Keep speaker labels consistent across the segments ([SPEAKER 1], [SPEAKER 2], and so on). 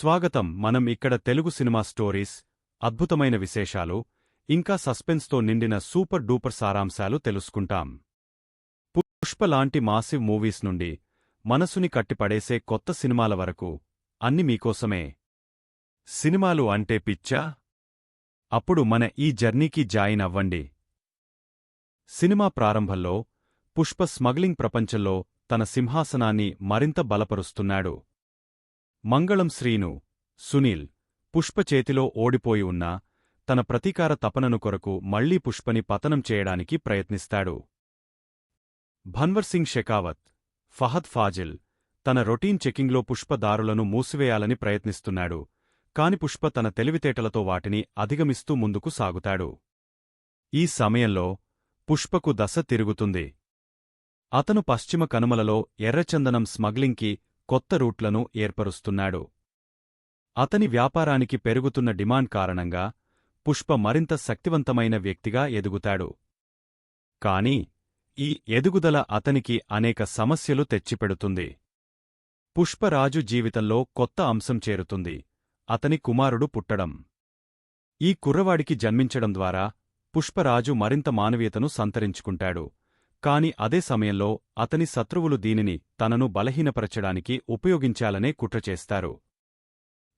[SPEAKER 1] స్వాగతం. మనం ఇక్కడ తెలుగు సినిమా స్టోరీస్, అద్భుతమైన విశేషాలు, ఇంకా సస్పెన్స్తో నిండిన సూపర్ డూపర్ సారాంశాలు తెలుసుకుంటాం. పుష్ప లాంటి మాసివ్ మూవీస్ నుండి మనసుని కట్టిపడేసే కొత్త సినిమాల వరకు అన్ని మీకోసమే. సినిమాలు అంటే పిచ్చా? అప్పుడు మన ఈ జర్నీకి జాయిన్ అవ్వండి. సినిమా ప్రారంభంలో పుష్ప స్మగ్లింగ్ ప్రపంచంలో తన సింహాసనాన్ని మరింత బలపరుస్తున్నాడు. మంగళం శ్రీను, సునీల్, పుష్ప చేతిలో ఓడిపోయి ఉన్నా తన ప్రతీకార తపనను కొరకు మళ్లీ పుష్పని పతనం చేయడానికి ప్రయత్నిస్తాడు. భన్వర్ సింగ్ షెకావత్, ఫహద్ ఫాజిల్ తన రొటీన్ చెకింగ్లో పుష్ప దారులను మూసివేయాలని ప్రయత్నిస్తున్నాడు, కాని పుష్ప తన తెలివితేటలతో వాటిని అధిగమిస్తూ ముందుకు సాగుతాడు. ఈ సమయంలో పుష్పకు దశ తిరుగుతుంది. అతను పశ్చిమ కనుమలలో ఎర్రచందనం స్మగ్లింగ్కి కొత్త రూట్లను ఏర్పరుస్తున్నాడు. అతని వ్యాపారానికి పెరుగుతున్న డిమాండ్ కారణంగా పుష్ప మరింత శక్తివంతమైన వ్యక్తిగా ఎదుగుతాడు. కాని ఈ ఎదుగుదల అతనికి అనేక సమస్యలు తెచ్చిపెడుతుంది. పుష్పరాజు జీవితంలో కొత్త అంశం చేరుతుంది: అతని కుమారుడు పుట్టడం. ఈ కుర్రవాడికి జన్మించడం ద్వారా పుష్పరాజు మరింత మానవీయతను సంతరించుకుంటాడు. కాని అదే సమయంలో అతని శత్రువులు దీనిని తనను బలహీనపరచడానికి ఉపయోగించాలనే కుట్రచేస్తారు.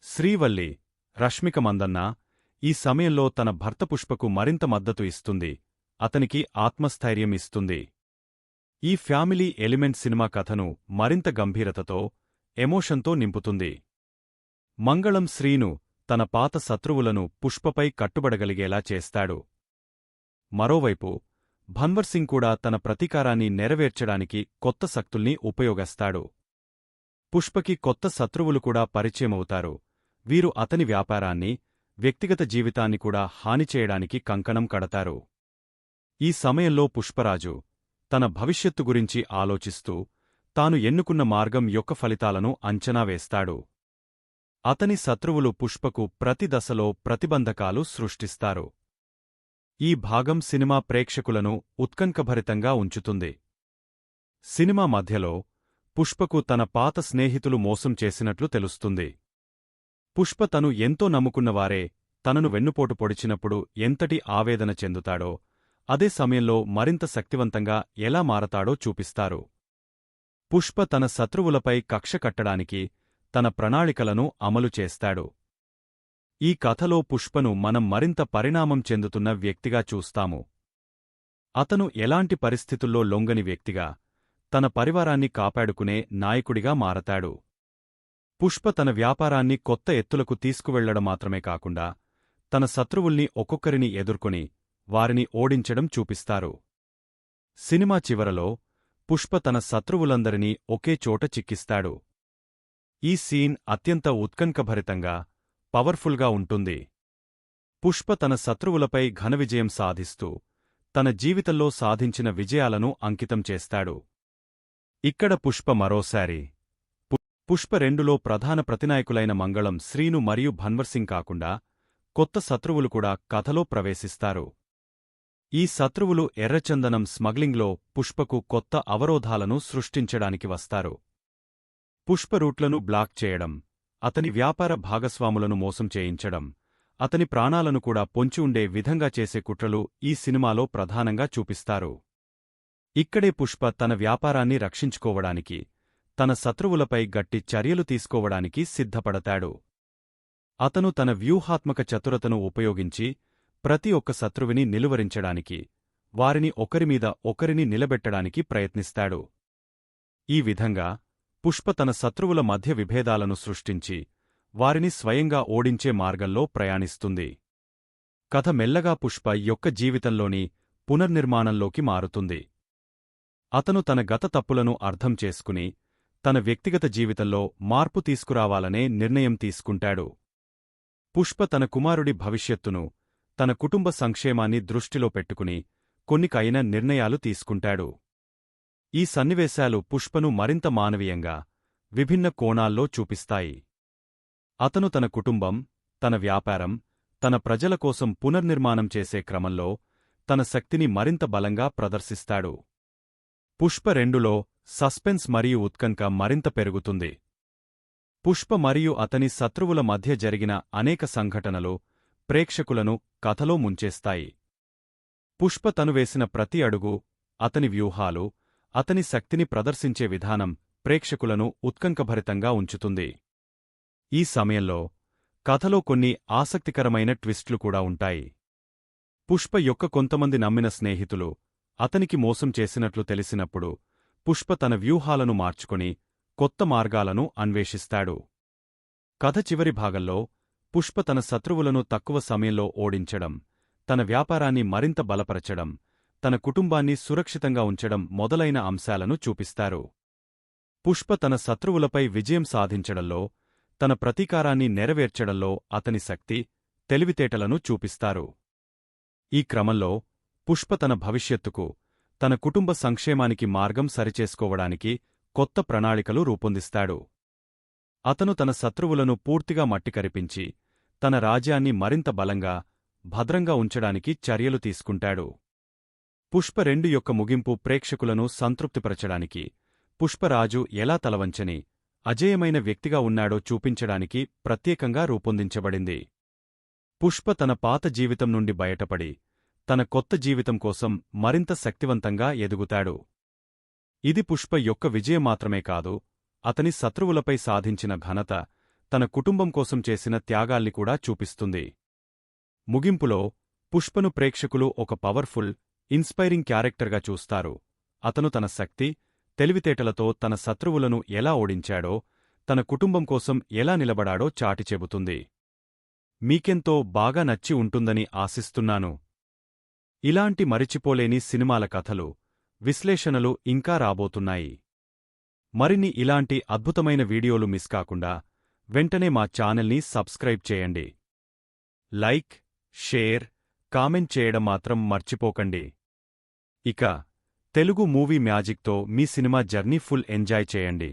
[SPEAKER 1] శ్రీవల్లి, రష్మిక మందన్న ఈ సమయంలో తన భర్త పుష్పకు మరింత మద్దతు ఇస్తుంది, అతనికి ఆత్మస్థైర్యం ఇస్తుంది. ఈ ఫ్యామిలీ ఎలిమెంట్ సినిమా కథను మరింత గంభీరతతో, ఎమోషన్తో నింపుతుంది. మంగళం శ్రీను తన పాత శత్రువులను పుష్పపై కట్టుబడగలిగేలా చేస్తాడు. మరోవైపు భన్వర్ సింగ్ కూడా తన ప్రతీకారాన్ని నెరవేర్చడానికి కొత్త శక్తుల్ని ఉపయోగిస్తాడు. పుష్పకి కొత్త శత్రువులు కూడా పరిచయమవుతారు. వీరు అతని వ్యాపారాన్ని, వ్యక్తిగత జీవితాన్ని కూడా హానిచేయడానికి కంకణం కడతారు. ఈ సమయంలో పుష్పరాజు తన భవిష్యత్తు గురించి ఆలోచిస్తూ తాను ఎన్నుకున్న మార్గం యొక్క ఫలితాలను అంచనా వేస్తాడు. అతని శత్రువులు పుష్పకు ప్రతి దశలో ప్రతిబంధకాలు సృష్టిస్తారు. ఈ భాగం సినిమా ప్రేక్షకులను ఉత్కంఠభరితంగా ఉంచుతుంది. సినిమా మధ్యలో పుష్పకు తన పాత స్నేహితులు మోసం చేసినట్లు తెలుస్తుంది. పుష్ప తను ఎంతో నమ్ముకున్నవారే తనను వెన్నుపోటు పొడిచినప్పుడు ఎంతటి ఆవేదన చెందుతాడో, అదే సమయంలో మరింత శక్తివంతంగా ఎలా మారతాడో చూపిస్తారు. పుష్ప తన శత్రువులపై కక్ష కట్టడానికి తన ప్రణాళికలను అమలు చేస్తాడు. ఈ కథలో పుష్పను మనం మరింత పరిణామం చెందుతున్న వ్యక్తిగా చూస్తాము. అతను ఎలాంటి పరిస్థితుల్లో లొంగని వ్యక్తిగా, తన పరివారాన్ని కాపాడుకునే నాయకుడిగా మారతాడు. పుష్ప తన వ్యాపారాన్ని కొత్త ఎత్తులకు తీసుకువెళ్లడం మాత్రమే కాకుండా తన శత్రువుల్ని ఒక్కొక్కరిని ఎదుర్కొని వారిని ఓడించడం చూపిస్తారు. సినిమా చివరలో పుష్ప తన శత్రువులందరినీ ఒకే చోట చిక్కిస్తాడు. ఈ సీన్ అత్యంత ఉత్కంఠభరితంగా, పవర్ఫుల్గా ఉంటుంది. పుష్ప తన శత్రువులపై ఘనవిజయం సాధిస్తూ తన జీవితంలో సాధించిన విజయాలను అంకితం చేస్తాడు. ఇక్కడ పుష్ప మరోసారి పుష్ప రెండులో ప్రధాన ప్రతినాయకులైన మంగళం శ్రీను మరియు భన్వర్ సింగ్ కాకుండా కొత్త శత్రువులు కూడా కథలో ప్రవేశిస్తారు. ఈ శత్రువులు ఎర్రచందనం స్మగ్లింగ్లో పుష్పకు కొత్త అవరోధాలను సృష్టించడానికి వస్తారు. పుష్ప రూట్లను బ్లాక్ చేయడం, అతని వ్యాపార భాగస్వాములను మోసం చేయించడం, అతని ప్రాణాలను కూడా పొంచి ఉండే విధంగా చేసే కుట్రలు ఈ సినిమాలో ప్రధానంగా చూపిస్తారు. ఇక్కడే పుష్ప తన వ్యాపారాన్ని రక్షించుకోవడానికి, తన శత్రువులపై గట్టి చర్యలు తీసుకోవడానికి సిద్ధపడతాడు. అతను తన వ్యూహాత్మక చతురతను ఉపయోగించి ప్రతి ఒక్క శత్రువిని నిలువరించడానికి, వారిని ఒకరిమీద ఒకరిని నిలబెట్టడానికి ప్రయత్నిస్తాడు. ఈ విధంగా పుష్ప తన శత్రువుల మధ్య విభేదాలను సృష్టించి వారిని స్వయంగా ఓడించే మార్గంలో ప్రయాణిస్తుంది. కథ మెల్లగా పుష్ప యొక్క జీవితంలోని పునర్నిర్మాణంలోకి మారుతుంది. అతను తన గత తప్పులను అర్థం చేసుకుని తన వ్యక్తిగత జీవితంలో మార్పు తీసుకురావాలనే నిర్ణయం తీసుకుంటాడు. పుష్ప తన కుమారుడి భవిష్యత్తును, తన కుటుంబ సంక్షేమాన్ని దృష్టిలో పెట్టుకుని కొన్నికైన నిర్ణయాలు తీసుకుంటాడు. ఈ సన్నివేశాలు పుష్పను మరింత మానవీయంగా, విభిన్న కోణాల్లో చూపిస్తాయి. అతను తన కుటుంబం, తన వ్యాపారం, తన ప్రజల కోసం పునర్నిర్మాణం చేసే క్రమంలో తన శక్తిని మరింత బలంగా ప్రదర్శిస్తాడు. పుష్ప రెండులో సస్పెన్స్ మరియు ఉత్కంఠ మరింత పెరుగుతుంది. పుష్ప మరియు అతని శత్రువుల మధ్య జరిగిన అనేక సంఘటనలు ప్రేక్షకులను కథలో ముంచేస్తాయి. పుష్ప తను వేసిన ప్రతి అడుగు, అతని వ్యూహాలు, అతని శక్తిని ప్రదర్శించే విధానం ప్రేక్షకులను ఉత్కంఠభరితంగా ఉంచుతుంది. ఈ సమయంలో కథలో కొన్ని ఆసక్తికరమైన ట్విస్ట్లు కూడా ఉంటాయి. పుష్ప యొక్క కొంతమంది నమ్మిన స్నేహితులు అతనికి మోసం చేసినట్లు తెలిసినప్పుడు పుష్ప తన వ్యూహాలను మార్చుకొని కొత్త మార్గాలను అన్వేషిస్తాడు. కథ చివరి భాగంలో పుష్ప తన శత్రువులను తక్కువ సమయంలో ఓడించడం, తన వ్యాపారాన్ని మరింత బలపరచడం, తన కుటుంబాన్ని సురక్షితంగా ఉంచడం మొదలైన అంశాలను చూపిస్తారు. పుష్ప తన శత్రువులపై విజయం సాధించడంలో, తన ప్రతీకారాన్ని నెరవేర్చడంలో అతని శక్తి, తెలివితేటలను చూపిస్తారు. ఈ క్రమంలో పుష్ప తన భవిష్యత్తుకు, తన కుటుంబ సంక్షేమానికి మార్గం సరిచేసుకోవడానికి కొత్త ప్రణాళికలు రూపొందిస్తాడు. అతను తన శత్రువులను పూర్తిగా మట్టికరిపించి, తన రాజ్యాన్ని మరింత బలంగా, భద్రంగా ఉంచడానికి చర్యలు తీసుకుంటాడు. పుష్ప 2 యొక్క ముగింపు ప్రేక్షకులను సంతృప్తిపరచడానికి, పుష్పరాజు ఎలా తలవంచని, అజేయమైన వ్యక్తిగా ఉన్నాడో చూపించడానికి ప్రత్యేకంగా రూపొందించబడింది. పుష్ప తన పాత జీవితం నుండి బయటపడి, తన కొత్త జీవితం కోసం మరింత శక్తివంతంగా ఎదుగుతాడు. ఇది పుష్ప యొక్క విజయం మాత్రమే కాదు, అతని శత్రువులపై సాధించిన ఘనత, తన కుటుంబం కోసం చేసిన త్యాగాల్ని కూడా చూపిస్తుంది. ముగింపులో పుష్పను ప్రేక్షకులు ఒక పవర్ఫుల్, ఇన్స్పైరింగ్ క్యారెక్టర్గా చూస్తారు. అతను తన శక్తి, తెలివితేటలతో తన శత్రువులను ఎలా ఓడించాడో, తన కుటుంబం కోసం ఎలా నిలబడాడో చాటి చెబుతుంది. మీకెంతో బాగా నచ్చి ఉంటుందని ఆశిస్తున్నాను. ఇలాంటి మరిచిపోలేని సినిమాల కథలు, విశ్లేషణలు ఇంకా రాబోతున్నాయి. మరిన్ని ఇలాంటి అద్భుతమైన వీడియోలు మిస్ కాకుండా వెంటనే మా ఛానల్ని సబ్స్క్రైబ్ చేయండి. లైక్, షేర్, కామెంట్ చేయడం మాత్రం మర్చిపోకండి. ఇక తెలుగు మూవీ మ్యాజిక్తో మీ సినిమా జర్నీ ఫుల్ ఎంజాయ్ చేయండి.